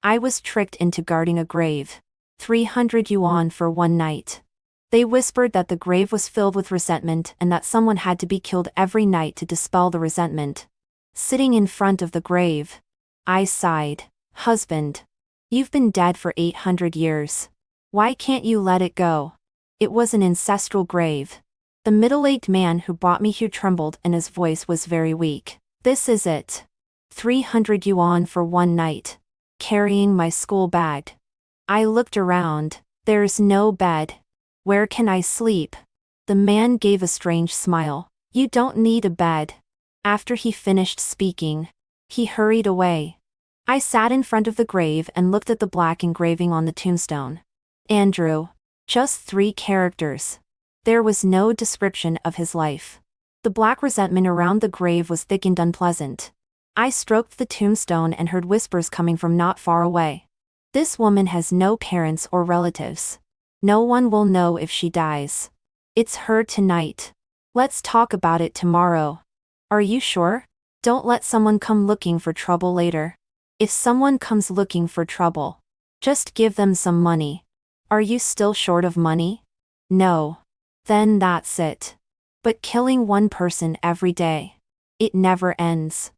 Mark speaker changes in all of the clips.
Speaker 1: I was tricked into guarding a grave. 300 yuan for one night. They whispered that the grave was filled with resentment and that someone had to be killed every night to dispel the resentment. Sitting in front of the grave, I sighed. Husband, you've been dead for 800 years. Why can't you let it go? It was an ancestral grave. The middle-aged man who brought me here trembled and his voice was very weak. This is it. 300 yuan for one night. Carrying my school bag. I looked around. There's no bed. Where can I sleep? The man gave a strange smile. You don't need a bed. After he finished speaking, he hurried away. I sat in front of the grave and looked at the black engraving on the tombstone. Andrew. Just 3 characters. There was no description of his life. The black resentment around the grave was thick and unpleasant. I stroked the tombstone and heard whispers coming from not far away. This woman has no parents or relatives. No one will know if she dies. It's her tonight. Let's talk about it tomorrow. Are you sure? Don't let someone come looking for trouble later. If someone comes looking for trouble, just give them some money. Are you still short of money? No. Then that's it. But killing one person every day. It never ends.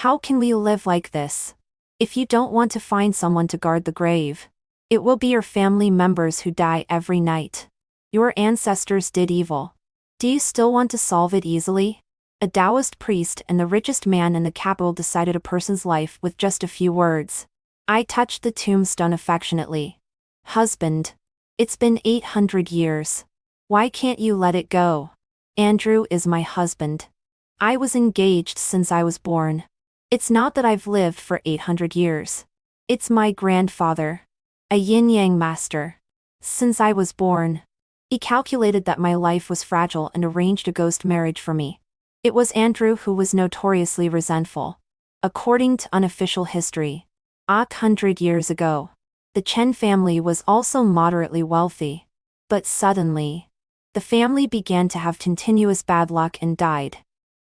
Speaker 1: How can we live like this? If you don't want to find someone to guard the grave, it will be your family members who die every night. Your ancestors did evil. Do you still want to solve it easily? A Taoist priest and the richest man in the capital decided a person's life with just a few words. I touched the tombstone affectionately. Husband. It's been 800 years. Why can't you let it go? Andrew is my husband. I was engaged since I was born. It's not that I've lived for 800 years. It's my grandfather. A yin-yang master. Since I was born. He calculated that my life was fragile and arranged a ghost marriage for me. It was Andrew who was notoriously resentful. According to unofficial history, 100 years ago, the Chen family was also moderately wealthy. But suddenly, the family began to have continuous bad luck and died.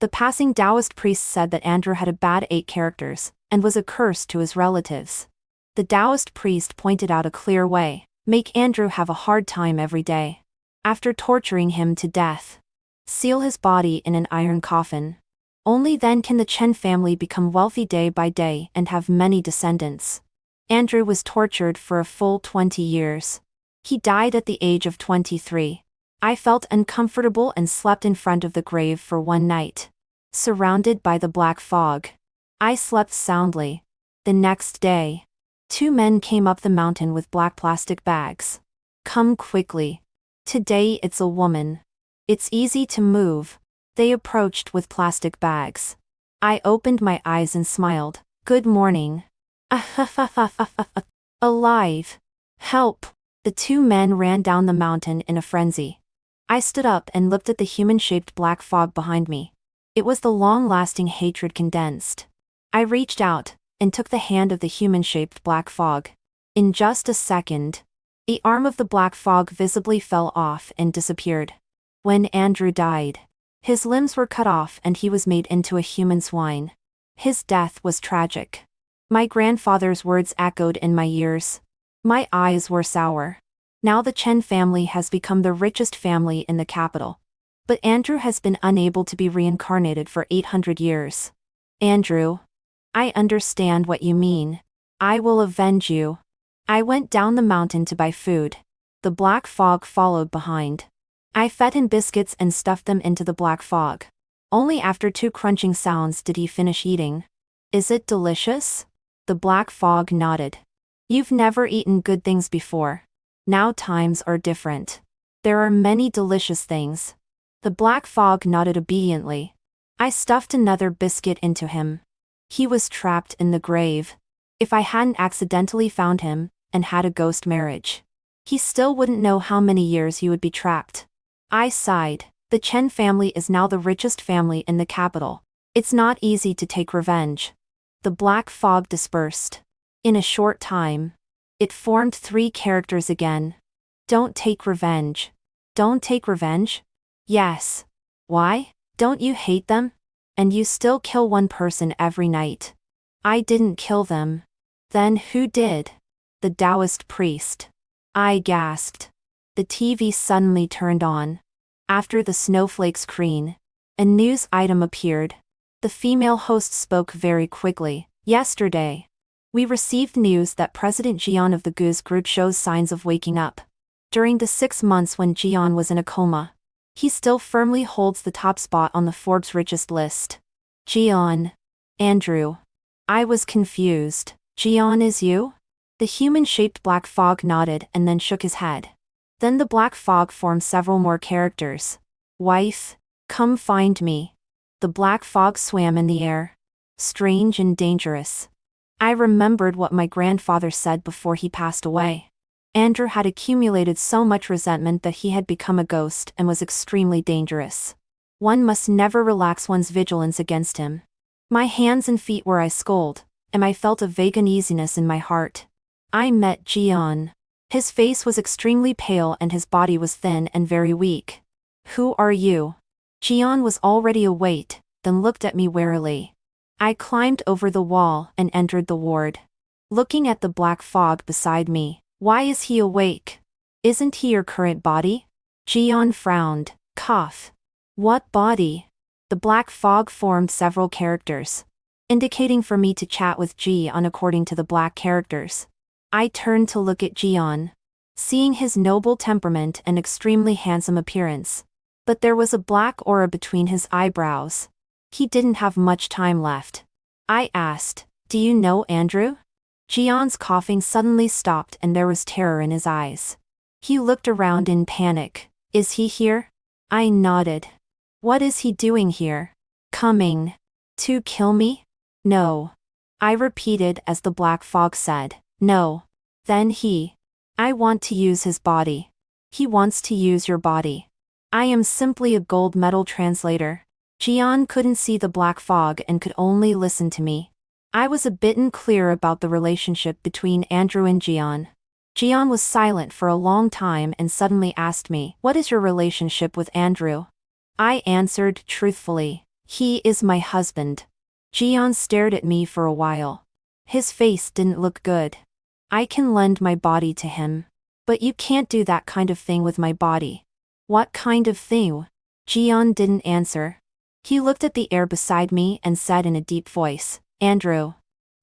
Speaker 1: The passing Taoist priest said that Andrew had a bad 8 characters, and was a curse to his relatives. The Taoist priest pointed out a clear way: make Andrew have a hard time every day. After torturing him to death, seal his body in an iron coffin. Only then can the Chen family become wealthy day by day and have many descendants. Andrew was tortured for a full 20 years. He died at the age of 23. I felt uncomfortable and slept in front of the grave for one night. Surrounded by the black fog, I slept soundly. The next day, 2 men came up the mountain with black plastic bags. Come quickly. Today it's a woman. It's easy to move. They approached with plastic bags. I opened my eyes and smiled. Good morning. Alive. Help. The 2 men ran down the mountain in a frenzy. I stood up and looked at the human-shaped black fog behind me. It was the long-lasting hatred condensed. I reached out and took the hand of the human-shaped black fog. In just a second, the arm of the black fog visibly fell off and disappeared. When Andrew died, his limbs were cut off and he was made into a human swine. His death was tragic. My grandfather's words echoed in my ears. My eyes were sour. Now the Chen family has become the richest family in the capital. But Andrew has been unable to be reincarnated for 800 years. Andrew, I understand what you mean. I will avenge you. I went down the mountain to buy food. The black fog followed behind. I fed him biscuits and stuffed them into the black fog. Only after 2 crunching sounds did he finish eating. Is it delicious? The black fog nodded. You've never eaten good things before. Now times are different. There are many delicious things. The black fog nodded obediently. I stuffed another biscuit into him. He was trapped in the grave. If I hadn't accidentally found him, and had a ghost marriage, he still wouldn't know how many years he would be trapped. I sighed. The Chen family is now the richest family in the capital. It's not easy to take revenge. The black fog dispersed. In a short time, it formed 3 characters again. Don't take revenge. Don't take revenge? Yes. Why? Don't you hate them? And you still kill one person every night. I didn't kill them. Then who did? The Taoist priest. I gasped. The TV suddenly turned on. After the snowflakes creen, a news item appeared. The female host spoke very quickly. Yesterday, we received news that President Jian of the Goose Group shows signs of waking up. During the 6 months when Jian was in a coma, he still firmly holds the top spot on the Forbes richest list. Jian. Andrew. I was confused. Jian is you? The human-shaped black fog nodded and then shook his head. Then the black fog formed several more characters. Wife, come find me. The black fog swam in the air. Strange and dangerous. I remembered what my grandfather said before he passed away. Andrew had accumulated so much resentment that he had become a ghost and was extremely dangerous. One must never relax one's vigilance against him. My hands and feet were ice-cold, and I felt a vague uneasiness in my heart. I met Jian. His face was extremely pale and his body was thin and very weak. Who are you? Jian was already awake, then looked at me warily. I climbed over the wall and entered the ward. Looking at the black fog beside me, why is he awake? Isn't he your current body? Jian frowned. Cough. What body? The black fog formed several characters, indicating for me to chat with Jian according to the black characters. I turned to look at Jian, seeing his noble temperament and extremely handsome appearance. But there was a black aura between his eyebrows. He didn't have much time left. I asked, do you know Andrew? Jian's coughing suddenly stopped and there was terror in his eyes. He looked around in panic. Is he here? I nodded. What is he doing here? Coming. To kill me? No. I repeated as the black fog said. No. Then I want to use his body. He wants to use your body. I am simply a gold medal translator. Jian couldn't see the black fog and could only listen to me. I was a bit unclear about the relationship between Andrew and Jian. Jian was silent for a long time and suddenly asked me, what is your relationship with Andrew? I answered truthfully, he is my husband. Jian stared at me for a while. His face didn't look good. I can lend my body to him. But you can't do that kind of thing with my body. What kind of thing? Jian didn't answer. He looked at the air beside me and said in a deep voice, Andrew.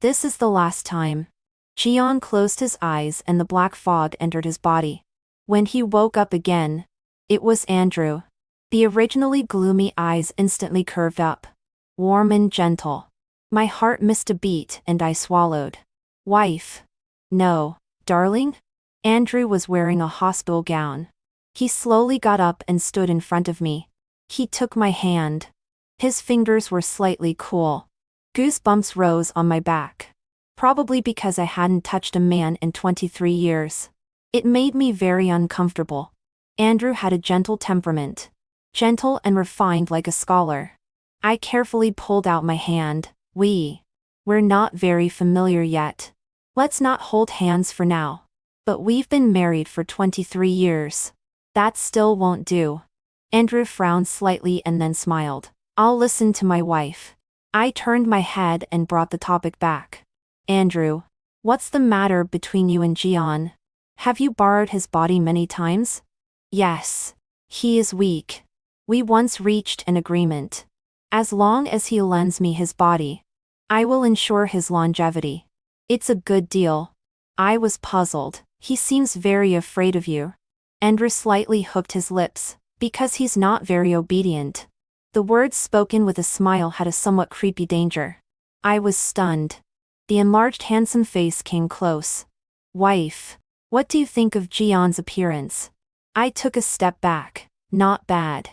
Speaker 1: This is the last time. Jian closed his eyes and the black fog entered his body. When he woke up again, it was Andrew. The originally gloomy eyes instantly curved up. Warm and gentle. My heart missed a beat and I swallowed. Wife. No, darling? Andrew was wearing a hospital gown. He slowly got up and stood in front of me. He took my hand. His fingers were slightly cool. Goosebumps rose on my back. Probably because I hadn't touched a man in 23 years. It made me very uncomfortable. Andrew had a gentle temperament. Gentle and refined like a scholar. I carefully pulled out my hand. We're not very familiar yet. Let's not hold hands for now. But we've been married for 23 years. That still won't do. Andrew frowned slightly and then smiled. I'll listen to my wife. I turned my head and brought the topic back. Andrew, what's the matter between you and Jian? Have you borrowed his body many times? Yes. He is weak. We once reached an agreement. As long as he lends me his body, I will ensure his longevity. It's a good deal. I was puzzled. He seems very afraid of you. Andrew slightly hooked his lips, because he's not very obedient. The words spoken with a smile had a somewhat creepy danger. I was stunned. The enlarged handsome face came close. Wife, what do you think of Jian's appearance? I took a step back. Not bad.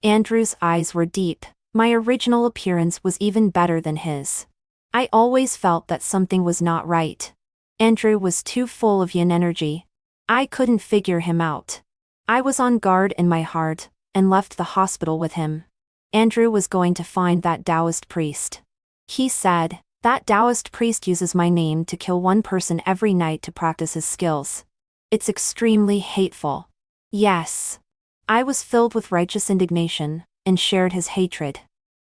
Speaker 1: Andrew's eyes were deep. My original appearance was even better than his. I always felt that something was not right. Andrew was too full of yin energy. I couldn't figure him out. I was on guard in my heart, and left the hospital with him. Andrew was going to find that Taoist priest. He said, that Taoist priest uses my name to kill one person every night to practice his skills. It's extremely hateful. Yes. I was filled with righteous indignation, and shared his hatred.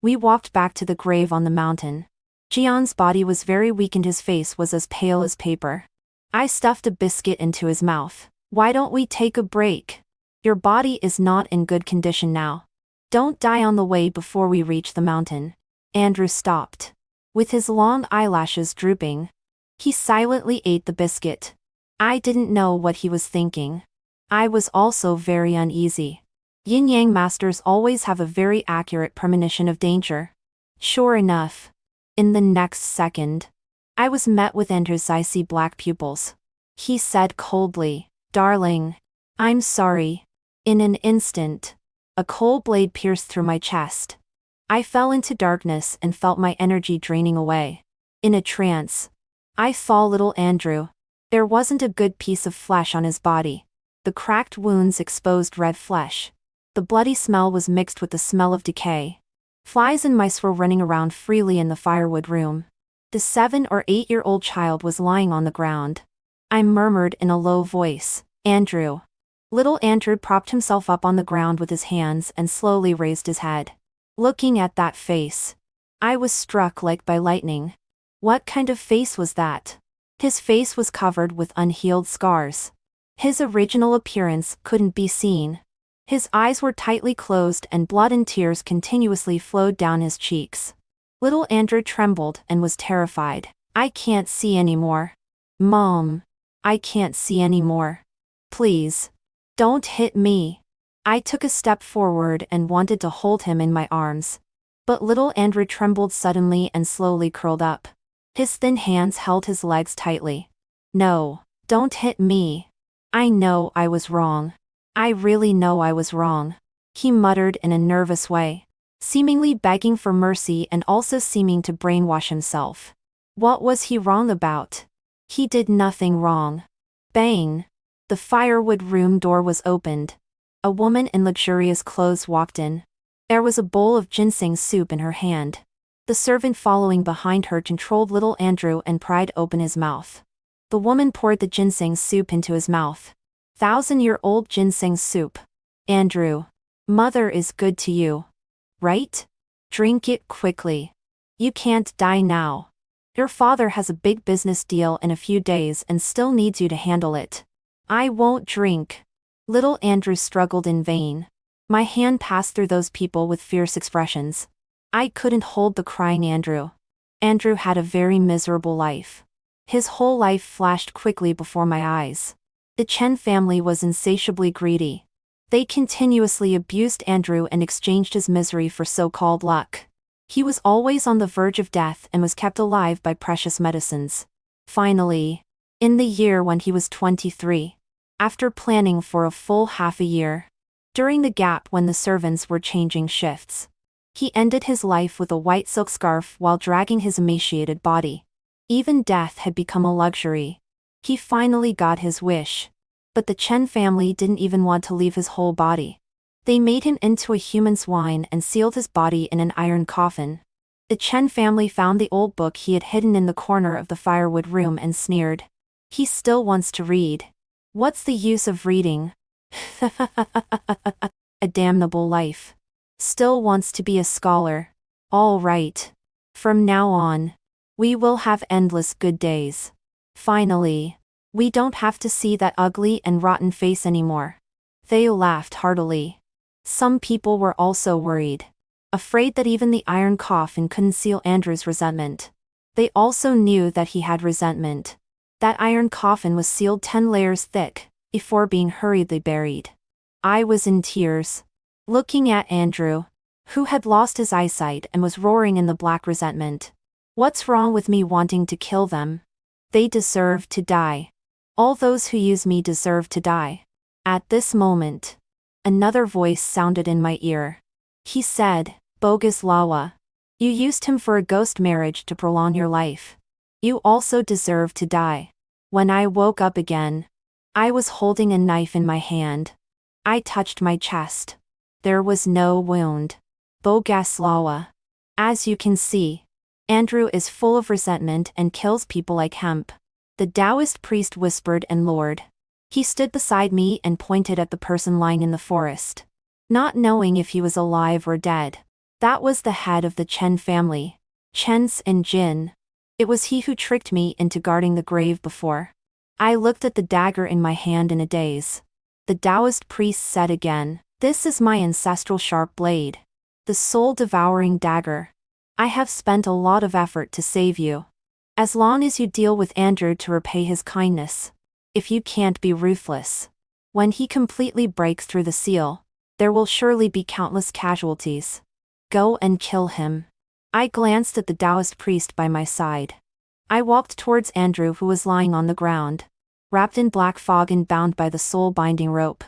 Speaker 1: We walked back to the grave on the mountain. Jian's body was very weak and his face was as pale as paper. I stuffed a biscuit into his mouth. Why don't we take a break? Your body is not in good condition now. Don't die on the way before we reach the mountain. Andrew stopped. With his long eyelashes drooping, he silently ate the biscuit. I didn't know what he was thinking. I was also very uneasy. Yin-Yang masters always have a very accurate premonition of danger. Sure enough, in the next second, I was met with Andrew's icy black pupils. He said coldly, "Darling, I'm sorry." In an instant, a cold blade pierced through my chest. I fell into darkness and felt my energy draining away. In a trance, I saw little Andrew. There wasn't a good piece of flesh on his body. The cracked wounds exposed red flesh. The bloody smell was mixed with the smell of decay. Flies and mice were running around freely in the firewood room. The 7 or 8-year-old child was lying on the ground. I murmured in a low voice, "Andrew." Little Andrew propped himself up on the ground with his hands and slowly raised his head. Looking at that face, I was struck like by lightning. What kind of face was that? His face was covered with unhealed scars. His original appearance couldn't be seen. His eyes were tightly closed and blood and tears continuously flowed down his cheeks. Little Andrew trembled and was terrified. "I can't see anymore. Mom, I can't see anymore. Please, don't hit me." I took a step forward and wanted to hold him in my arms. But little Andrew trembled suddenly and slowly curled up. His thin hands held his legs tightly. "No, don't hit me. I know I was wrong. I really know I was wrong," he muttered in a nervous way, seemingly begging for mercy and also seeming to brainwash himself. What was he wrong about? He did nothing wrong. Bang! The firewood room door was opened. A woman in luxurious clothes walked in. There was a bowl of ginseng soup in her hand. The servant following behind her controlled little Andrew and pried open his mouth. The woman poured the ginseng soup into his mouth. 1,000-year-old ginseng soup. "Andrew, mother is good to you. Right? Drink it quickly. You can't die now. Your father has a big business deal in a few days and still needs you to handle it." "I won't drink." Little Andrew struggled in vain. My hand passed through those people with fierce expressions. I couldn't hold the crying Andrew. Andrew had a very miserable life. His whole life flashed quickly before my eyes. The Chen family was insatiably greedy. They continuously abused Andrew and exchanged his misery for so-called luck. He was always on the verge of death and was kept alive by precious medicines. Finally, in the year when he was 23, after planning for a full half a year, during the gap when the servants were changing shifts, he ended his life with a white silk scarf while dragging his emaciated body. Even death had become a luxury. He finally got his wish. But the Chen family didn't even want to leave his whole body. They made him into a human swine and sealed his body in an iron coffin. The Chen family found the old book he had hidden in the corner of the firewood room and sneered. "He still wants to read. What's the use of reading? A damnable life. Still wants to be a scholar. All right. From now on, we will have endless good days. Finally, we don't have to see that ugly and rotten face anymore." They laughed heartily. Some people were also worried, afraid that even the iron coffin couldn't seal Andrew's resentment. They also knew that he had resentment. That iron coffin was sealed 10 layers thick, before being hurriedly buried. I was in tears, looking at Andrew, who had lost his eyesight and was roaring in the black resentment. What's wrong with me wanting to kill them? They deserve to die. All those who use me deserve to die. At this moment, another voice sounded in my ear. He said, "Bogus Lawa. You used him for a ghost marriage to prolong your life. You also deserve to die." When I woke up again, I was holding a knife in my hand. I touched my chest. There was no wound. Bogus Lawa. As you can see, Andrew is full of resentment and kills people like hemp. The Taoist priest whispered and lowered. He stood beside me and pointed at the person lying in the forest. Not knowing if he was alive or dead. That was the head of the Chen family. Chance and Jin. It was he who tricked me into guarding the grave before. I looked at the dagger in my hand in a daze. The Taoist priest said again, "This is my ancestral sharp blade. The soul-devouring dagger. I have spent a lot of effort to save you. As long as you deal with Andrew to repay his kindness. If you can't be ruthless. When he completely breaks through the seal, there will surely be countless casualties. Go and kill him." I glanced at the Taoist priest by my side. I walked towards Andrew, who was lying on the ground, wrapped in black fog and bound by the soul-binding rope.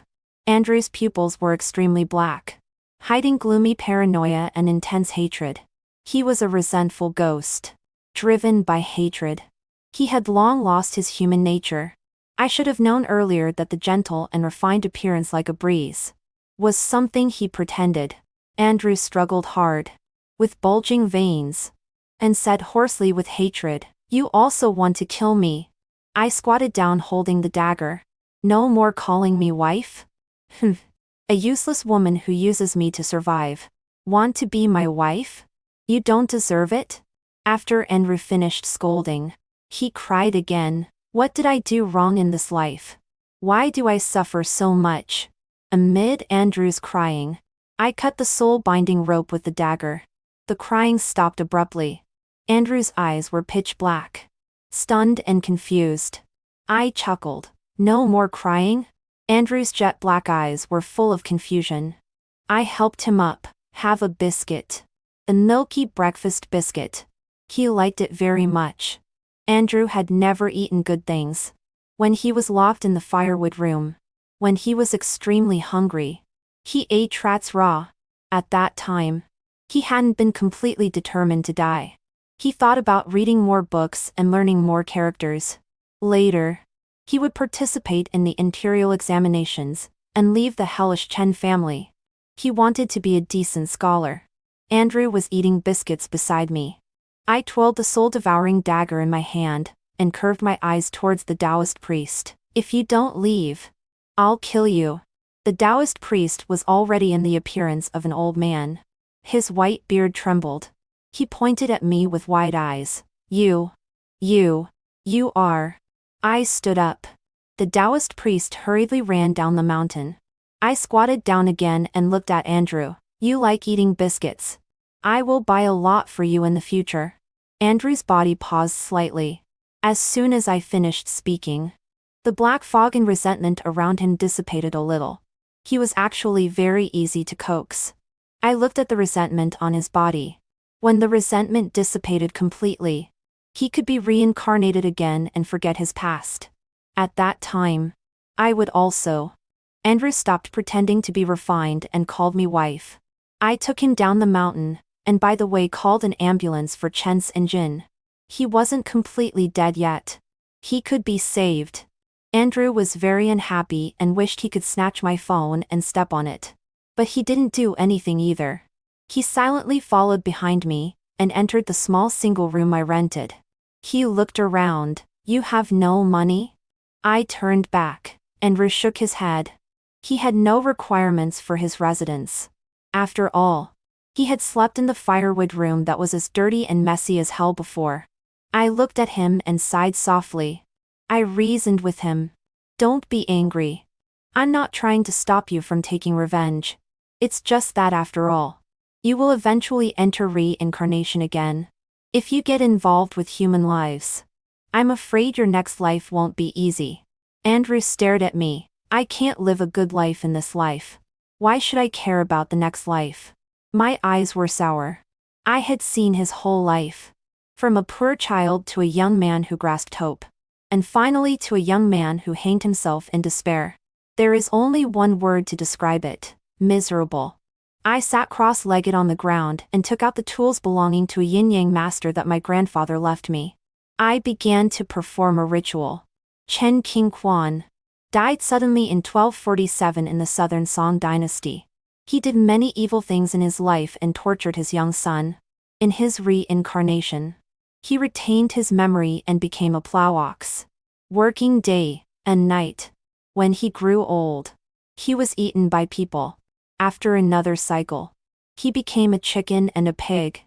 Speaker 1: Andrew's pupils were extremely black, hiding gloomy paranoia and intense hatred. He was a resentful ghost, driven by hatred. He had long lost his human nature. I should have known earlier that the gentle and refined appearance like a breeze was something he pretended. Andrew struggled hard, with bulging veins, and said hoarsely with hatred, "You also want to kill me?" I squatted down holding the dagger. "No more calling me wife? A useless woman who uses me to survive. Want to be my wife? You don't deserve it?" After Andrew finished scolding, he cried again, "What did I do wrong in this life? Why do I suffer so much?" Amid Andrew's crying, I cut the soul-binding rope with the dagger. The crying stopped abruptly. Andrew's eyes were pitch black, stunned and confused. I chuckled. "No more crying?" Andrew's jet black eyes were full of confusion. I helped him up. "Have a biscuit. A milky breakfast biscuit." He liked it very much. Andrew had never eaten good things. When he was locked in the firewood room, when he was extremely hungry, he ate rats raw. At that time, he hadn't been completely determined to die. He thought about reading more books and learning more characters. Later, he would participate in the imperial examinations and leave the hellish Chen family. He wanted to be a decent scholar. Andrew was eating biscuits beside me. I twirled the soul-devouring dagger in my hand and curved my eyes towards the Taoist priest. "If you don't leave, I'll kill you." The Taoist priest was already in the appearance of an old man. His white beard trembled. He pointed at me with wide eyes. You are. I stood up. The Taoist priest hurriedly ran down the mountain. I squatted down again and looked at Andrew. "You like eating biscuits. I will buy a lot for you in the future." Andrew's body paused slightly. As soon as I finished speaking, the black fog and resentment around him dissipated a little. He was actually very easy to coax. I looked at the resentment on his body. When the resentment dissipated completely, he could be reincarnated again and forget his past. At that time, I would also. Andrew stopped pretending to be refined and called me wife. I took him down the mountain, and by the way called an ambulance for Chen's and Jin. He wasn't completely dead yet. He could be saved. Andrew was very unhappy and wished he could snatch my phone and step on it. But he didn't do anything either. He silently followed behind me and entered the small single room I rented. He looked around. "You have no money?" I turned back. Andrew shook his head. He had no requirements for his residence. After all, he had slept in the firewood room that was as dirty and messy as hell before. I looked at him and sighed softly. I reasoned with him. "Don't be angry. I'm not trying to stop you from taking revenge. It's just that after all, you will eventually enter reincarnation again. If you get involved with human lives, I'm afraid your next life won't be easy." Andrew stared at me. "I can't live a good life in this life. Why should I care about the next life?" My eyes were sour. I had seen his whole life. From a poor child to a young man who grasped hope. And finally to a young man who hanged himself in despair. There is only one word to describe it: miserable. I sat cross-legged on the ground and took out the tools belonging to a yin-yang master that my grandfather left me. I began to perform a ritual. Chen King Quan died suddenly in 1247 in the southern Song dynasty. He did many evil things in his life and tortured his young son. In his reincarnation, he retained his memory and became a plow ox, working day and night. When he grew old, he was eaten by people. After another cycle, he became a chicken and a pig.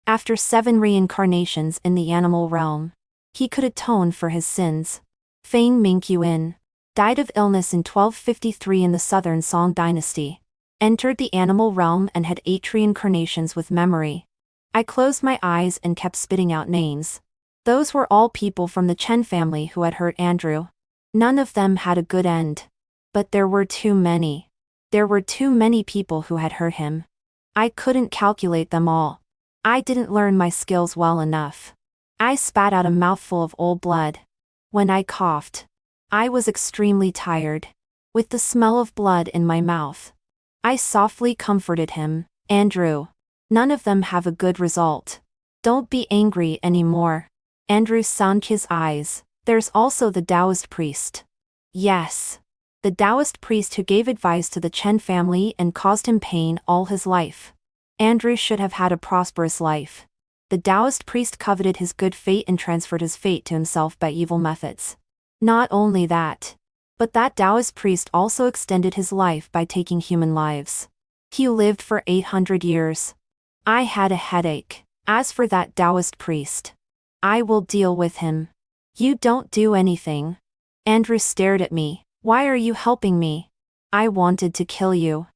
Speaker 1: After 7 reincarnations in the animal realm, he could atone for his sins. Fang Mingyuan died of illness in 1253 in the Southern Song dynasty. Entered the animal realm and had 8 reincarnations with memory. I closed my eyes and kept spitting out names. Those were all people from the Chen family who had hurt Andrew. None of them had a good end. But there were too many. There were too many people who had hurt him. I couldn't calculate them all. I didn't learn my skills well enough. I spat out a mouthful of old blood. When I coughed, I was extremely tired. With the smell of blood in my mouth, I softly comforted him. Andrew, none of them have a good result. Don't be angry anymore. Andrew sunk his eyes. There's also the Taoist priest. Yes. The Taoist priest who gave advice to the Chen family and caused him pain all his life. Andrew should have had a prosperous life. The Taoist priest coveted his good fate and transferred his fate to himself by evil methods. Not only that, but that Taoist priest also extended his life by taking human lives. He lived for 800 years. I had a headache. As for that Taoist priest, I will deal with him. You don't do anything. Andrew stared at me. Why are you helping me? I wanted to kill you.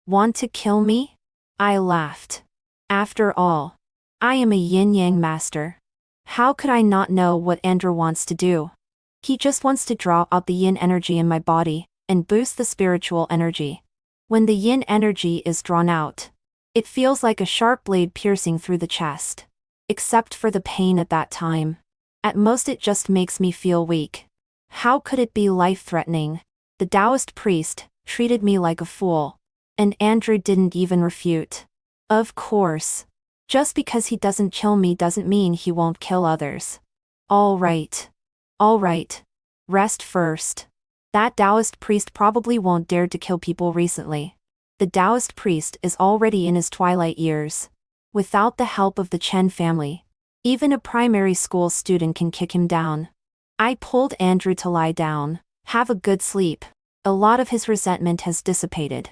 Speaker 1: Want to kill me? I laughed. After all, I am a yin-yang master. How could I not know what Andrew wants to do? He just wants to draw out the yin energy in my body and boost the spiritual energy. When the yin energy is drawn out, it feels like a sharp blade piercing through the chest. Except for the pain at that time. At most it just makes me feel weak. How could it be life-threatening? The Taoist priest treated me like a fool. And Andrew didn't even refute. Of course. Just because he doesn't kill me doesn't mean he won't kill others. All right. All right. Rest first. That Taoist priest probably won't dare to kill people recently. The Taoist priest is already in his twilight years. Without the help of the Chen family, even a primary school student can kick him down. I pulled Andrew to lie down. Have a good sleep. A lot of his resentment has dissipated.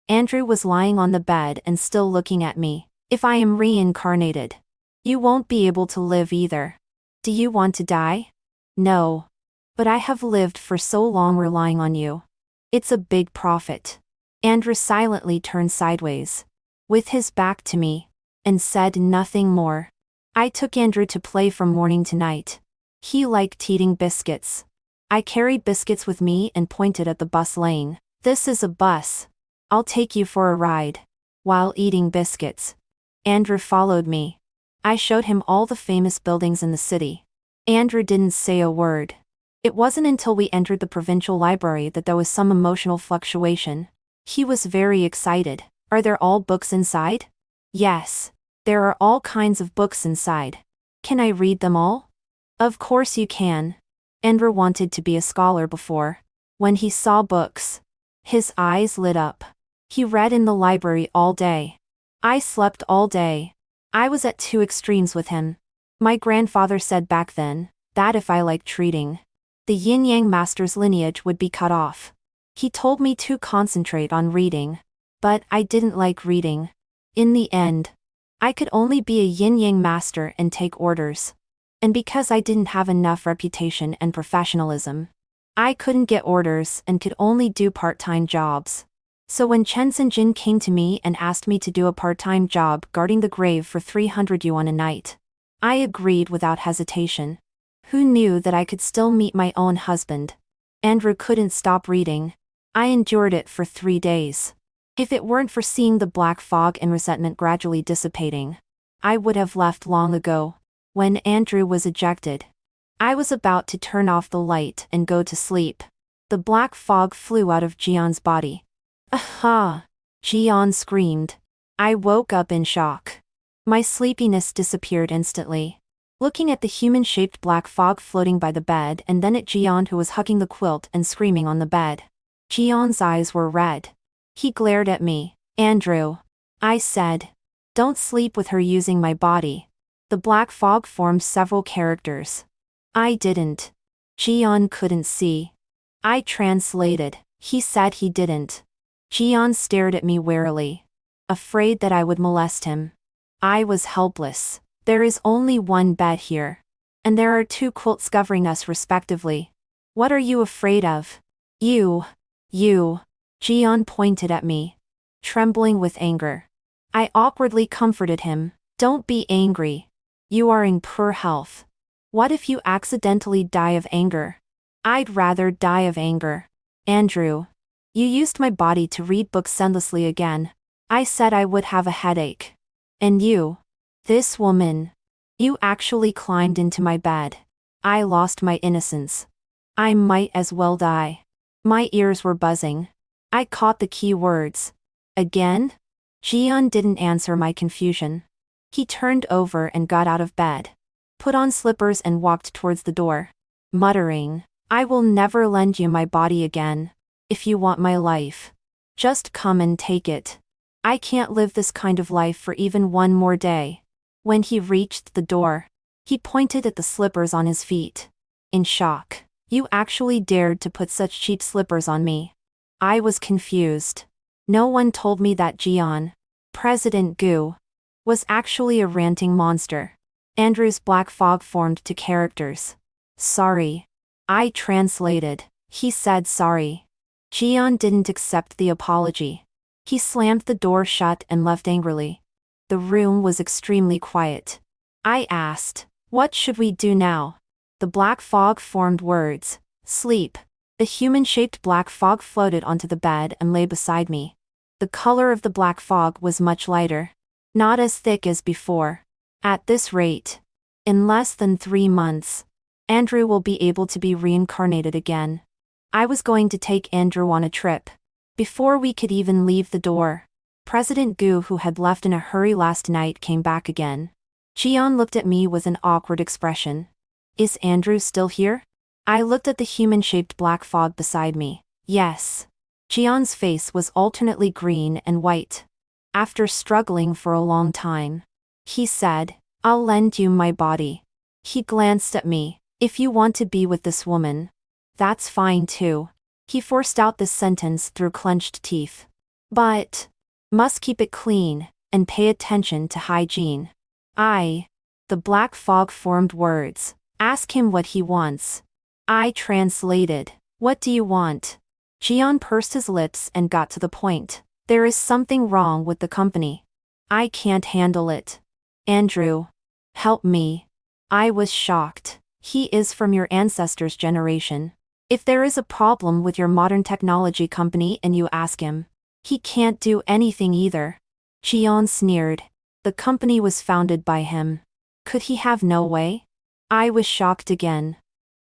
Speaker 1: Andrew was lying on the bed and still looking at me. If I am reincarnated, you won't be able to live either. Do you want to die? No. But I have lived for so long relying on you. It's a big profit. Andrew silently turned sideways, with his back to me, and said nothing more. I took Andrew to play from morning to night. He liked eating biscuits. I carried biscuits with me and pointed at the bus lane. This is a bus. I'll take you for a ride. While eating biscuits, Andrew followed me. I showed him all the famous buildings in the city. Andrew didn't say a word. It wasn't until we entered the provincial library that there was some emotional fluctuation. He was very excited. Are there all books inside? Yes. There are all kinds of books inside. Can I read them all? Of course you can. Andrew wanted to be a scholar before. When he saw books, his eyes lit up. He read in the library all day. I slept all day. I was at 2 extremes with him. My grandfather said back then that if I liked treating, the yin-yang master's lineage would be cut off. He told me to concentrate on reading. But I didn't like reading. In the end, I could only be a yin-yang master and take orders. And because I didn't have enough reputation and professionalism, I couldn't get orders and could only do part-time jobs. So when Chen Sinjin came to me and asked me to do a part-time job guarding the grave for 300 yuan a night, I agreed without hesitation. Who knew that I could still meet my own husband? Andrew couldn't stop reading. I endured it for 3 days. If it weren't for seeing the black fog and resentment gradually dissipating, I would have left long ago. When Andrew was ejected, I was about to turn off the light and go to sleep. The black fog flew out of Jian's body. Aha! Jian screamed. I woke up in shock. My sleepiness disappeared instantly. Looking at the human-shaped black fog floating by the bed and then at Jian who was hugging the quilt and screaming on the bed. Jian's eyes were red. He glared at me. Andrew. I said. Don't sleep with her using my body. The black fog formed several characters. I didn't. Jian couldn't see. I translated. He said he didn't. Jian stared at me warily, afraid that I would molest him. I was helpless. There is only one bed here. And there are two quilts covering us respectively. What are you afraid of? You. Jian pointed at me, trembling with anger. I awkwardly comforted him. Don't be angry. You are in poor health. What if you accidentally die of anger? I'd rather die of anger. Andrew. You used my body to read books endlessly again. I said I would have a headache. And you. This woman. You actually climbed into my bed. I lost my innocence. I might as well die. My ears were buzzing. I caught the key words. Again? Jian didn't answer my confusion. He turned over and got out of bed, put on slippers and walked towards the door, muttering, I will never lend you my body again. If you want my life, just come and take it. I can't live this kind of life for even one more day. When he reached the door, he pointed at the slippers on his feet. In shock. You actually dared to put such cheap slippers on me. I was confused. No one told me that Jian, President Gu, was actually a ranting monster. Andrew's black fog formed to characters. Sorry. I translated. He said sorry. Jian didn't accept the apology. He slammed the door shut and left angrily. The room was extremely quiet. I asked, what should we do now? The black fog formed words. Sleep. The human-shaped black fog floated onto the bed and lay beside me. The color of the black fog was much lighter. Not as thick as before. At this rate, in less than 3 months, Andrew will be able to be reincarnated again. I was going to take Andrew on a trip. Before we could even leave the door, President Gu, who had left in a hurry last night, came back again. Jian looked at me with an awkward expression. Is Andrew still here? I looked at the human-shaped black fog beside me. Yes. Jian's face was alternately green and white. After struggling for a long time, he said, I'll lend you my body. He glanced at me. If you want to be with this woman, that's fine too. He forced out this sentence through clenched teeth. But must keep it clean and pay attention to hygiene. The black fog formed words. Ask him what he wants. I translated. What do you want? Jian pursed his lips and got to the point. There is something wrong with the company. I can't handle it. Andrew. Help me. I was shocked. He is from your ancestors' generation. If there is a problem with your modern technology company and you ask him, he can't do anything either. Jian sneered. The company was founded by him. Could he have no way? I was shocked again.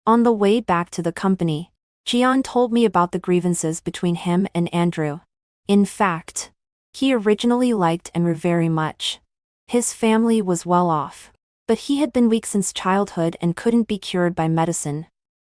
Speaker 1: On the way back to the company, Jian told me about the grievances between him and Andrew. In fact, he originally liked Andrew very much. His family was well off, but he had been weak since childhood and couldn't be cured by medicine.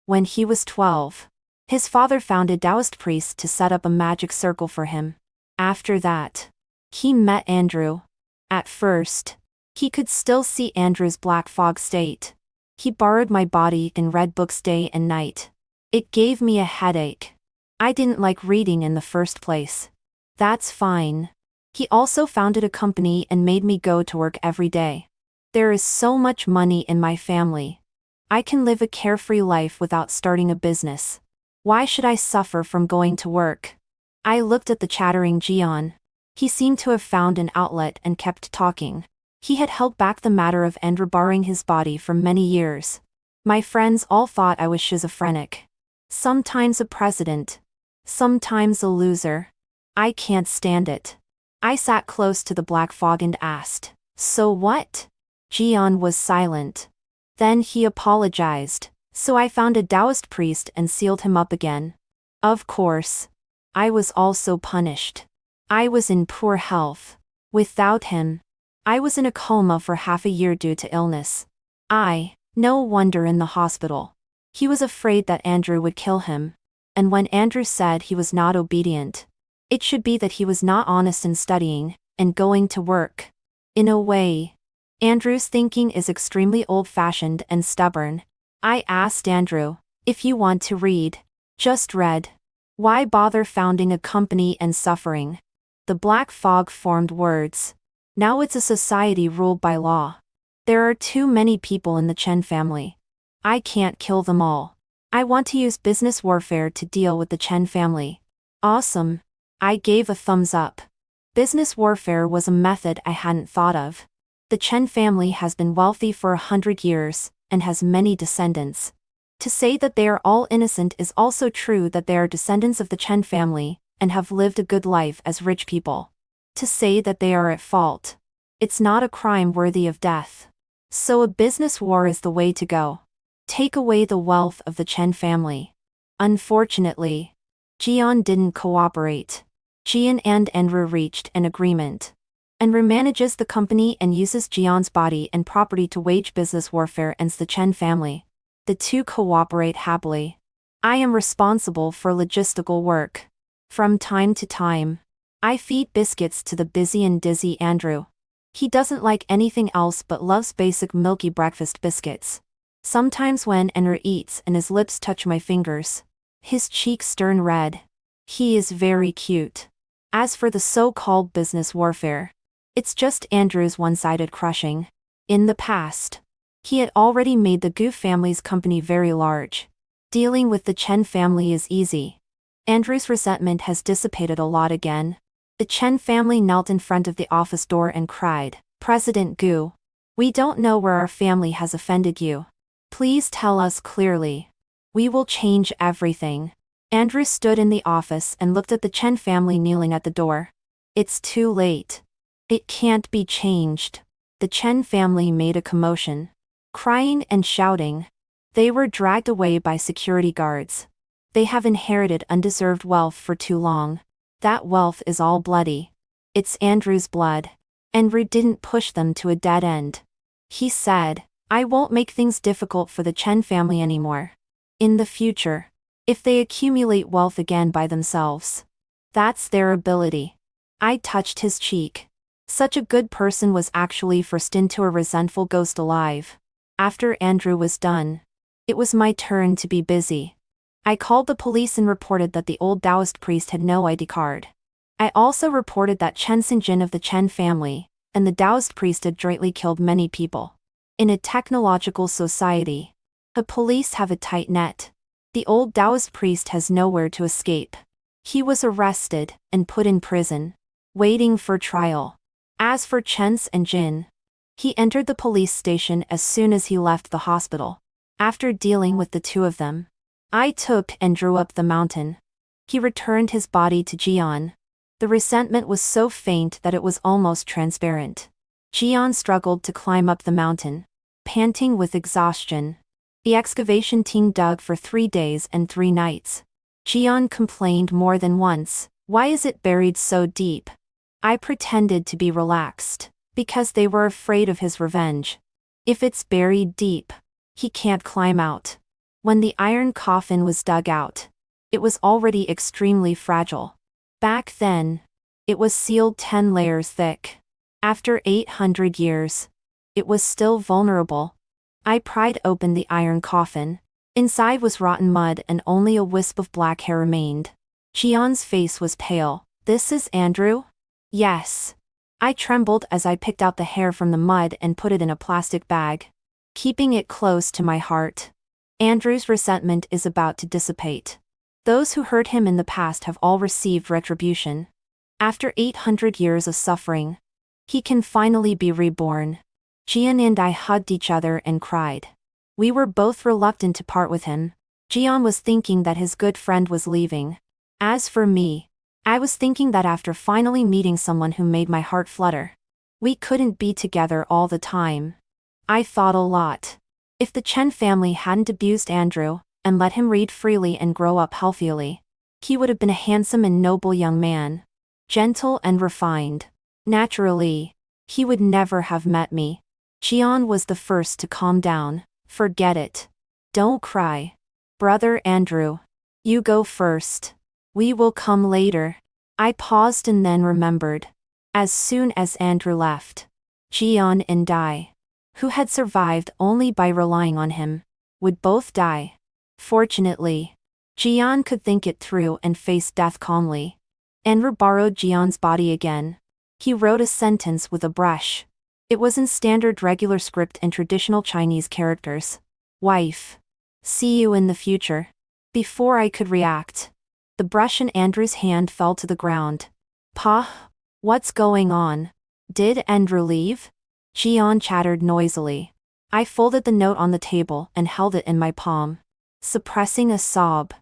Speaker 1: When he was 12, his father found a Taoist priest to set up a magic circle for him. After that, he met Andrew. At first, he could still see Andrew's black fog state. He borrowed my body and read books day and night. It gave me a headache. I didn't like reading in the first place. That's fine. He also founded a company and made me go to work every day. There is so much money in my family. I can live a carefree life without starting a business. Why should I suffer from going to work? I looked at the chattering Jian. He seemed to have found an outlet and kept talking. He had held back the matter of Andrew borrowing his body for many years. My friends all thought I was schizophrenic. Sometimes a president. Sometimes a loser. I can't stand it. I sat close to the black fog and asked, so what? Jian was silent. Then he apologized. So I found a Taoist priest and sealed him up again. Of course. I was also punished. I was in poor health. Without him, I was in a coma for half a year due to illness. No wonder in the hospital. He was afraid that Andrew would kill him. And when Andrew said he was not obedient, it should be that he was not honest in studying and going to work. In a way, Andrew's thinking is extremely old-fashioned and stubborn. I asked Andrew, if you want to read, just read. Why bother founding a company and suffering? The black fog formed words. Now it's a society ruled by law. There are too many people in the Chen family. I can't kill them all. I want to use business warfare to deal with the Chen family. Awesome. I gave a thumbs up. Business warfare was a method I hadn't thought of. The Chen family has been wealthy for 100 years, and has many descendants. To say that they are all innocent is also true that they are descendants of the Chen family, and have lived a good life as rich people. To say that they are at fault, it's not a crime worthy of death. So a business war is the way to go. Take away the wealth of the Chen family. Unfortunately, Jian didn't cooperate. Jian and Andrew reached an agreement. Andrew manages the company and uses Jian's body and property to wage business warfare against the Chen family. The two cooperate happily. I am responsible for logistical work. From time to time, I feed biscuits to the busy and dizzy Andrew. He doesn't like anything else but loves basic milky breakfast biscuits. Sometimes when Andrew eats and his lips touch my fingers, his cheeks turn red. He is very cute. As for the so-called business warfare, it's just Andrew's one-sided crushing. In the past, he had already made the Gu family's company very large. Dealing with the Chen family is easy. Andrew's resentment has dissipated a lot again. The Chen family knelt in front of the office door and cried, "President Gu, we don't know where our family has offended you. Please tell us clearly. We will change everything." Andrew stood in the office and looked at the Chen family kneeling at the door. It's too late. It can't be changed. The Chen family made a commotion, crying and shouting. They were dragged away by security guards. They have inherited undeserved wealth for too long. That wealth is all bloody. It's Andrew's blood. Andrew didn't push them to a dead end. He said, "I won't make things difficult for the Chen family anymore. In the future, if they accumulate wealth again by themselves, that's their ability." I touched his cheek. Such a good person was actually forced into a resentful ghost alive. After Andrew was done, it was my turn to be busy. I called the police and reported that the old Taoist priest had no ID card. I also reported that Chen Xinjin of the Chen family, and the Taoist priest had jointly killed many people. In a technological society, the police have a tight net. The old Taoist priest has nowhere to escape. He was arrested and put in prison, waiting for trial. As for Chen Xinjin, he entered the police station as soon as he left the hospital. After dealing with the two of them, I took and drew up the mountain. He returned his body to Jian. The resentment was so faint that it was almost transparent. Jian struggled to climb up the mountain, panting with exhaustion. The excavation team dug for 3 days and 3 nights. Jian complained more than once, "Why is it buried so deep?" I pretended to be relaxed, because they were afraid of his revenge. If it's buried deep, he can't climb out. When the iron coffin was dug out, it was already extremely fragile. Back then, it was sealed 10 layers thick. After 800 years, it was still vulnerable. I pried open the iron coffin. Inside was rotten mud and only a wisp of black hair remained. Jian's face was pale. "This is Andrew?" "Yes." I trembled as I picked out the hair from the mud and put it in a plastic bag, keeping it close to my heart. Andrew's resentment is about to dissipate. Those who hurt him in the past have all received retribution. After 800 years of suffering, he can finally be reborn. Jian and I hugged each other and cried. We were both reluctant to part with him. Jian was thinking that his good friend was leaving. As for me, I was thinking that after finally meeting someone who made my heart flutter, we couldn't be together all the time. I thought a lot. If the Chen family hadn't abused Andrew, and let him read freely and grow up healthily, he would have been a handsome and noble young man. Gentle and refined. Naturally, he would never have met me. Jian was the first to calm down. "Forget it. Don't cry. Brother Andrew. You go first. We will come later." I paused and then remembered. As soon as Andrew left, Jian and I, who had survived only by relying on him, would both die. Fortunately, Jian could think it through and face death calmly. Andrew borrowed Jian's body again. He wrote a sentence with a brush. It was in standard regular script and traditional Chinese characters. Wife. See you in the future. Before I could react, the brush in Andrew's hand fell to the ground. Pa? What's going on? Did Andrew leave? Jian chattered noisily. I folded the note on the table and held it in my palm, suppressing a sob.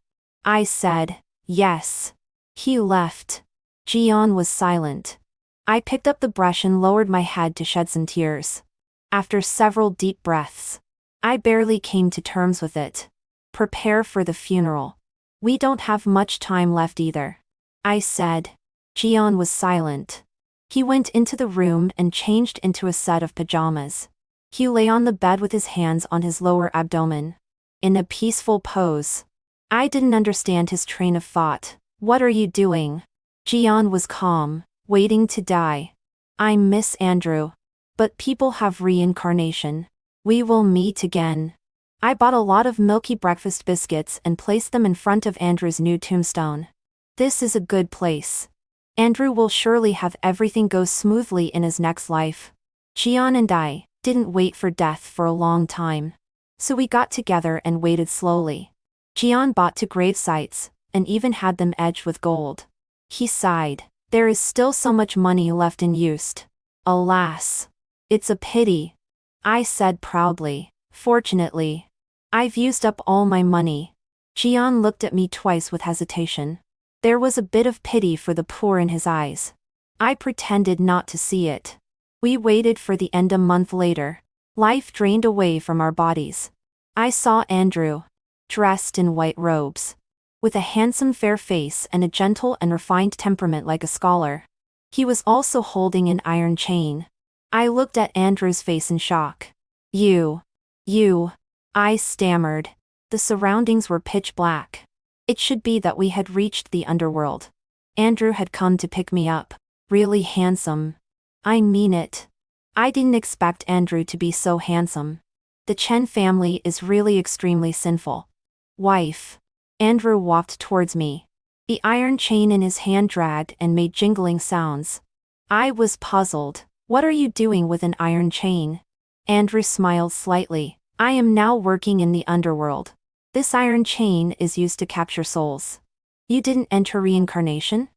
Speaker 1: I said, yes. He left. Jian was silent. I picked up the brush and lowered my head to shed some tears. After several deep breaths, I barely came to terms with it. Prepare for the funeral. We don't have much time left either, I said. Jian was silent. He went into the room and changed into a set of pajamas. He lay on the bed with his hands on his lower abdomen, in a peaceful pose. I didn't understand his train of thought. What are you doing? Jian was calm, waiting to die. I miss Andrew. But people have reincarnation. We will meet again. I bought a lot of milky breakfast biscuits and placed them in front of Andrew's new tombstone. This is a good place. Andrew will surely have everything go smoothly in his next life. Jian and I didn't wait for death for a long time. So we got together and waited slowly. Jian bought 2 grave sites, and even had them edged with gold. He sighed. There is still so much money left unused. Alas. It's a pity. I said proudly. Fortunately, I've used up all my money. Jian looked at me twice with hesitation. There was a bit of pity for the poor in his eyes. I pretended not to see it. We waited for the end a month later. Life drained away from our bodies. I saw Andrew, dressed in white robes, with a handsome fair face and a gentle and refined temperament like a scholar. He was also holding an iron chain. I looked at Andrew's face in shock. You, I stammered. The surroundings were pitch black. It should be that we had reached the underworld. Andrew had come to pick me up. Really handsome. I mean it. I didn't expect Andrew to be so handsome. The Chen family is really extremely sinful. Wife. Andrew walked towards me. The iron chain in his hand dragged and made jingling sounds. I was puzzled. What are you doing with an iron chain? Andrew smiled slightly. I am now working in the underworld. This iron chain is used to capture souls. You didn't enter reincarnation?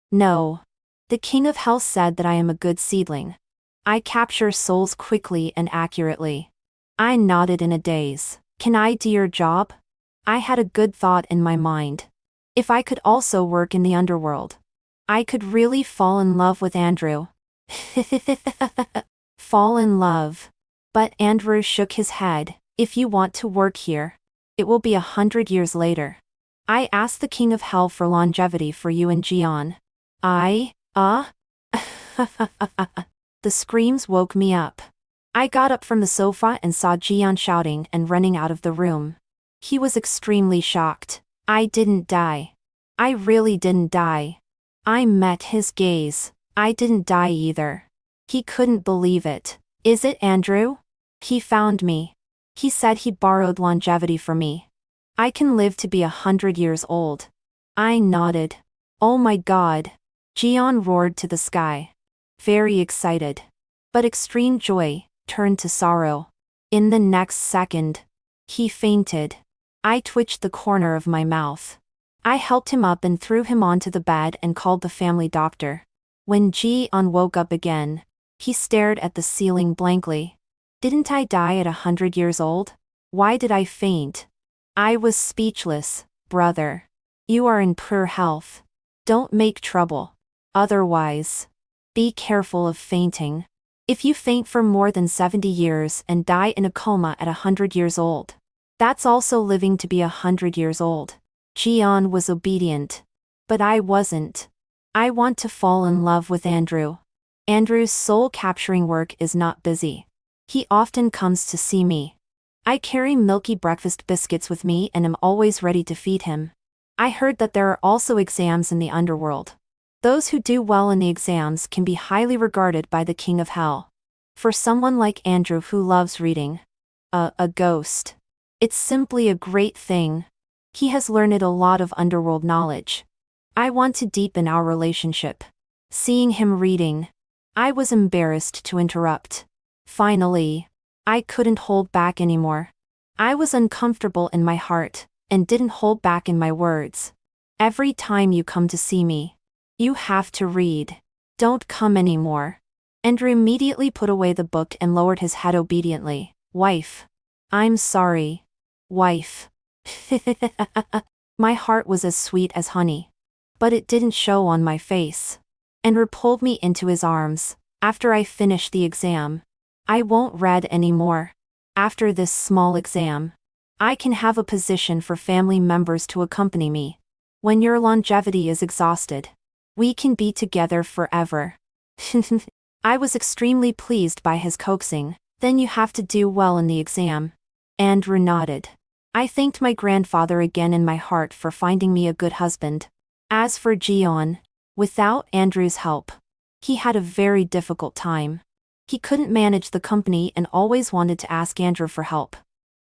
Speaker 1: No. The King of Hell said that I am a good seedling. I capture souls quickly and accurately. I nodded in a daze. Can I do your job? I had a good thought in my mind. If I could also work in the underworld, I could really fall in love with Andrew. Fall in love. But Andrew shook his head. If you want to work here, it will be 100 years later. I asked the King of Hell for longevity for you and Jian. The screams woke me up. I got up from the sofa and saw Jian shouting and running out of the room. He was extremely shocked. I didn't die. I really didn't die. I met his gaze. I didn't die either. He couldn't believe it. Is it Andrew? He found me. He said he borrowed longevity for me. I can live to be 100 years old. I nodded. Oh my God. Jian roared to the sky. Very excited. But extreme joy turned to sorrow. In the next second, he fainted. I twitched the corner of my mouth. I helped him up and threw him onto the bed and called the family doctor. When Jian woke up again, he stared at the ceiling blankly. Didn't I die at 100 years old? Why did I faint? I was speechless. Brother. You are in poor health. Don't make trouble. Otherwise, be careful of fainting. If you faint for more than 70 years and die in a coma at 100 years old, that's also living to be 100 years old. Jian was obedient. But I wasn't. I want to fall in love with Andrew. Andrew's soul-capturing work is not busy. He often comes to see me. I carry milky breakfast biscuits with me and am always ready to feed him. I heard that there are also exams in the underworld. Those who do well in the exams can be highly regarded by the King of Hell. For someone like Andrew who loves reading, a ghost, it's simply a great thing. He has learned a lot of underworld knowledge. I want to deepen our relationship. Seeing him reading, I was embarrassed to interrupt. Finally, I couldn't hold back anymore. I was uncomfortable in my heart, and didn't hold back in my words. Every time you come to see me, you have to read. Don't come anymore. Andrew immediately put away the book and lowered his head obediently. Wife. I'm sorry. Wife. My heart was as sweet as honey. But it didn't show on my face. Andrew pulled me into his arms. After I finished the exam, I won't read anymore. After this small exam, I can have a position for family members to accompany me. When your longevity is exhausted, we can be together forever. I was extremely pleased by his coaxing. Then you have to do well in the exam. Andrew nodded. I thanked my grandfather again in my heart for finding me a good husband. As for Gian, without Andrew's help, he had a very difficult time. He couldn't manage the company and always wanted to ask Andrew for help.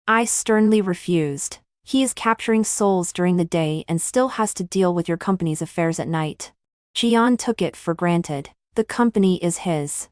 Speaker 1: I sternly refused. He is capturing souls during the day and still has to deal with your company's affairs at night. Gian took it for granted. The company is his.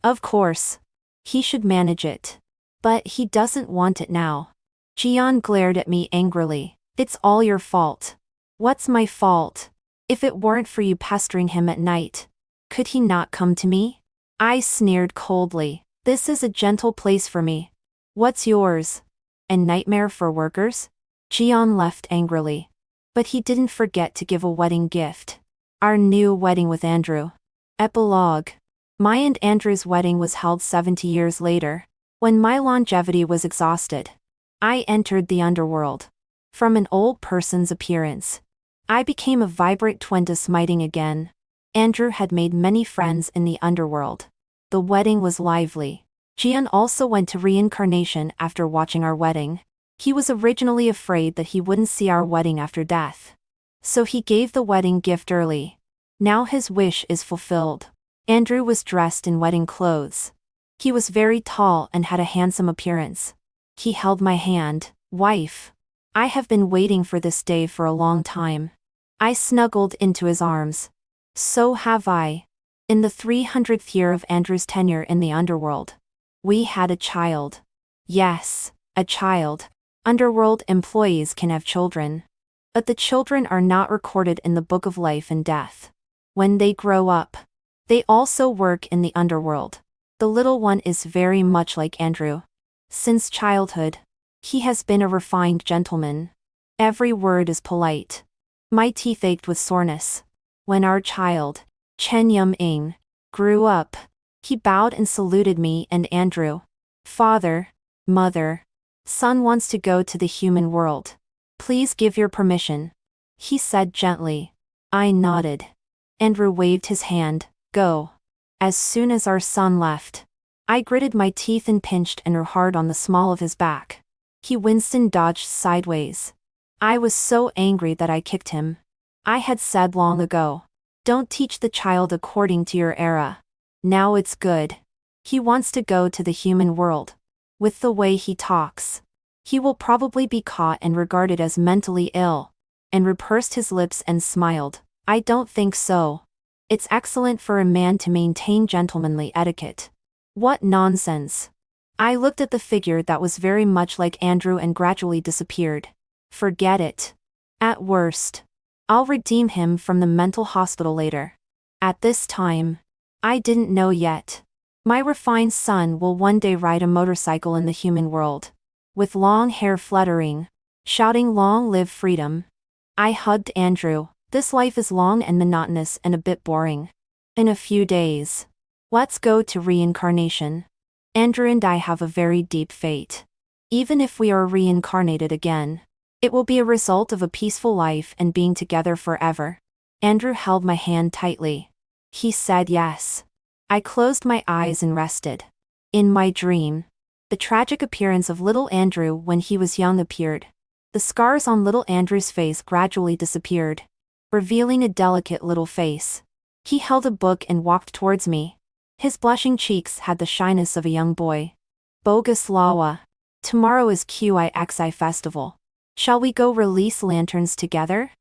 Speaker 1: Of course, he should manage it. But he doesn't want it now. Gian glared at me angrily. It's all your fault. What's my fault? If it weren't for you pestering him at night, could he not come to me? I sneered coldly. This is a gentle place for me. What's yours? A nightmare for workers? Gian left angrily. But he didn't forget to give a wedding gift. Our new wedding with Andrew. Epilogue. My and Andrew's wedding was held 70 years later. When my longevity was exhausted, I entered the underworld. From an old person's appearance, I became a vibrant twin smiting again. Andrew had made many friends in the underworld. The wedding was lively. Gian also went to reincarnation after watching our wedding. He was originally afraid that he wouldn't see our wedding after death. So he gave the wedding gift early. Now his wish is fulfilled. Andrew was dressed in wedding clothes. He was very tall and had a handsome appearance. He held my hand. Wife. I have been waiting for this day for a long time. I snuggled into his arms. So have I. In the 300th year of Andrew's tenure in the underworld, we had a child. Yes, a child. Underworld employees can have children. But the children are not recorded in the Book of Life and Death. When they grow up, they also work in the underworld. The little one is very much like Andrew. Since childhood, he has been a refined gentleman. Every word is polite. My teeth ached with soreness. When our child, Chen Yum-ing, grew up, he bowed and saluted me and Andrew. Father, mother, son wants to go to the human world. Please give your permission, he said gently. I nodded. Andrew waved his hand. Go. As soon as our son left, I gritted my teeth and pinched Andrew hard on the small of his back. He winced and dodged sideways. I was so angry that I kicked him. I had said long ago, don't teach the child according to your era. Now it's good. He wants to go to the human world. With the way he talks, he will probably be caught and regarded as mentally ill. Andrew pursed his lips and smiled. I don't think so. It's excellent for a man to maintain gentlemanly etiquette. What nonsense. I looked at the figure that was very much like Andrew and gradually disappeared. Forget it. At worst, I'll redeem him from the mental hospital later. At this time, I didn't know yet. My refined son will one day ride a motorcycle in the human world. With long hair fluttering, shouting long live freedom. I hugged Andrew. This life is long and monotonous and a bit boring. In a few days, let's go to reincarnation. Andrew and I have a very deep fate. Even if we are reincarnated again, it will be a result of a peaceful life and being together forever. Andrew held my hand tightly. He said yes. I closed my eyes and rested. In my dream, the tragic appearance of little Andrew when he was young appeared. The scars on little Andrew's face gradually disappeared, revealing a delicate little face. He held a book and walked towards me. His blushing cheeks had the shyness of a young boy. Boguslawa. Tomorrow is Qixi Festival. Shall we go release lanterns together?